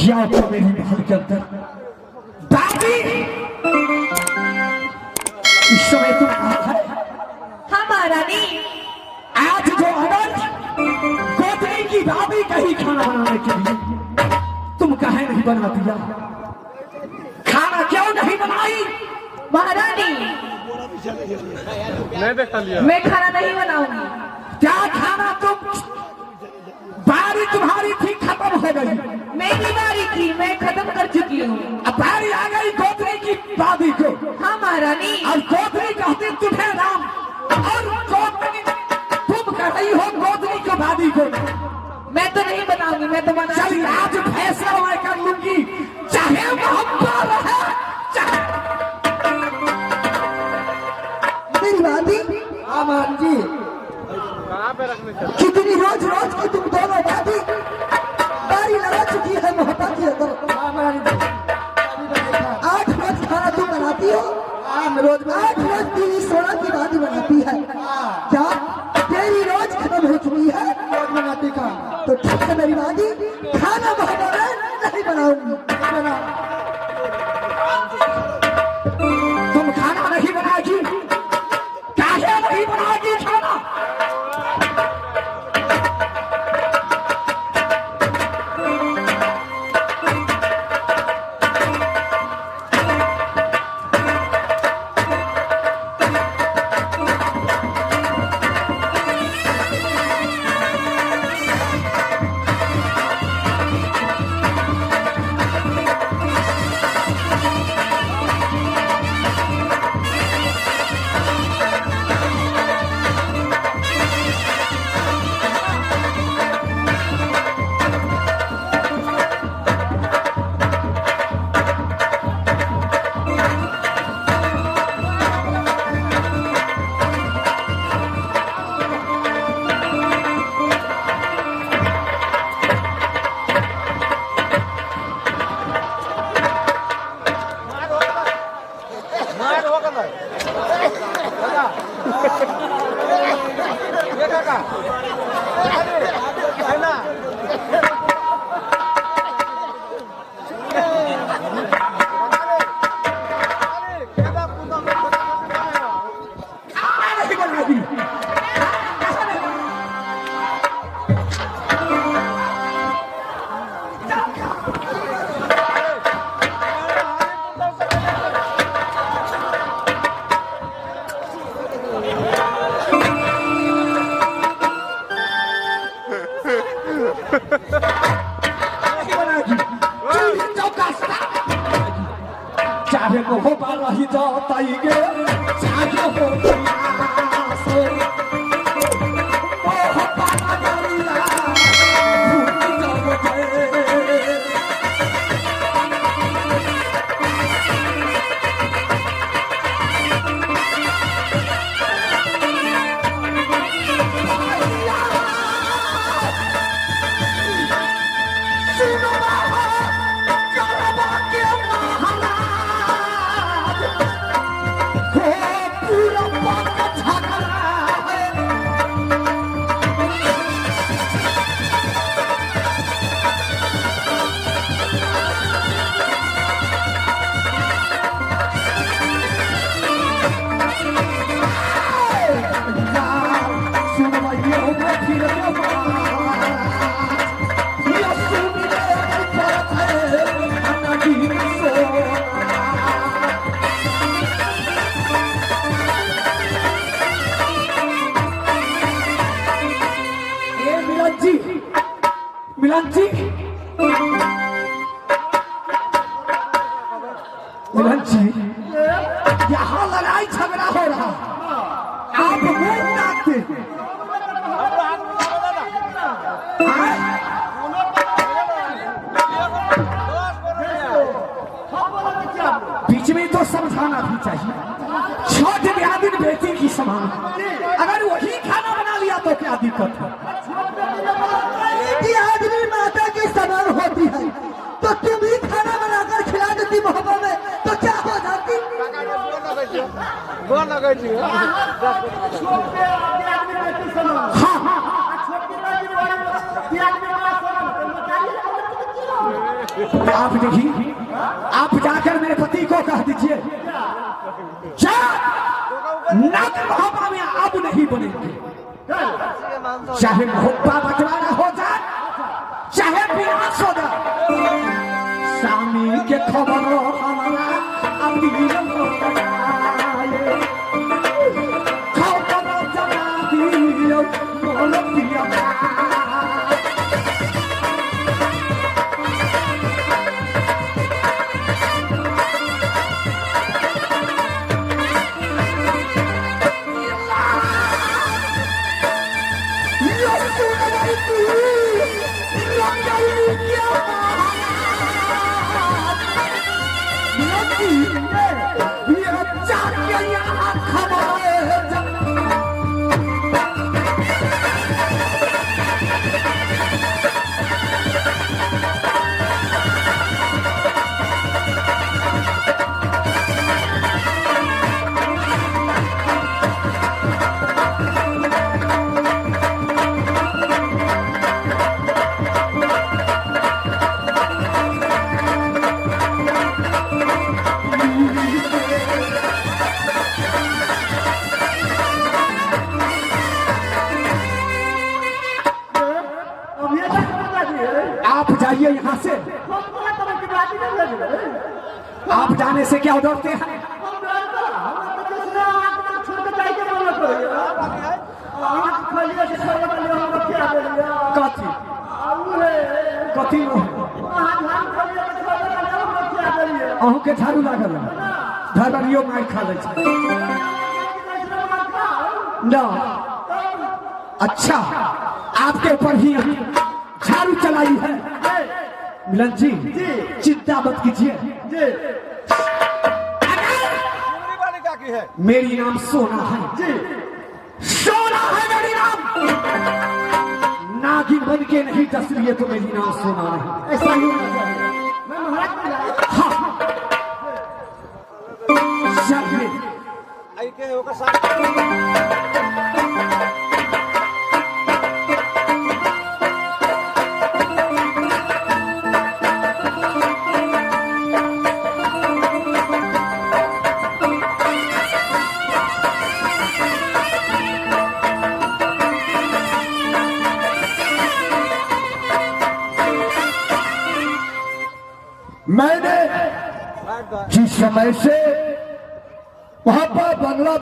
या तो मेरी महल के अंदर दादी इस समय तुम कहाँ है? हाँ महारानी। आज जो अगर गोदरी की दादी कहीं खाना बनाने के लिए तुम कहे नहीं बना दिया? खाना क्यों नहीं बनाई? महारानी मैं खाना नहीं बनाऊंगी। क्या खाना तुम बारी तुम्हारी थी खत्म हो गई? मेरी बारी थी, मैं खत्म कर चुकी हूँ। अब बारी आ गई गोदरी की दादी को। हाँ महारानी। और गोदरी कहती तुम्हें राम और गोदरी तुम कह रही हो गोदरी को दादी को। मैं तो नहीं बनाऊंगी, मैं तो बना। चलिए आज फैसला मैं कर लूंगी, चाहे मोहब्बत रहे चाहे। मेरी दादी आमान जी कितनी रोज रोज की तुम दोनों दादी बारी लगा चुकी है मोहब्बत की अंदर। 8 रोज खाना तुम बनाती हो, 8 रोज तेरी सोना की दादी बनाती है। क्या तेरी रोज खत्म हो चुकी है रोज बनाती का? तो ठीक है मेरी दादी, खाना बनाना नहीं बनाऊंगी। तुम खाना नहीं बनाएगी? काहे नहीं बनाएगी खाना? चाहे को हो पाला ही जाओ ताईगे चाहे हो से ओ हो पाला गलिया भूल जाओ मिलन जी यहाँ लड़ाई झगड़ा हो रहा, आप मुंह नाचते बीच में तो समझाना भी चाहिए। छोटे ब्यादिन बेटी की समान, अगर वही खाना बना लिया तो क्या दिक्कत है? आदमी माता की समान होती है तो तुम ही खाना बनाकर खिला देती मोहब्बत में तो क्या हो जाती? हाँ हाँ आप देखिए, आप जाकर मेरे पति को कह दीजिए नग मोहब्बत में अब नहीं बनेंगे, चाहे मोहब्बत बंटवारा हो जाए चाहे विनाश हो जाए, स्वामी के खबर हमारा अब खबर जमा दियो बोलो पिया। आप जाइए यहाँ से, आप जाने से क्या डरते हैं? कथी कथी अहूँ के झाड़ू लागल धरियो मार खा ले ना। अच्छा, आपके ऊपर ही झाड़ू चलाई है मिलन जी, चिंता मत कीजिए। मेरी नाम सोना है, सोना है मेरी नाम, नागिन बन के नहीं डस लिए तो मेरी नाम सोना है, ऐसा ही होना चाहिए। मैं महाराज हाँ मैंने जिस समय से वहां पर बंगला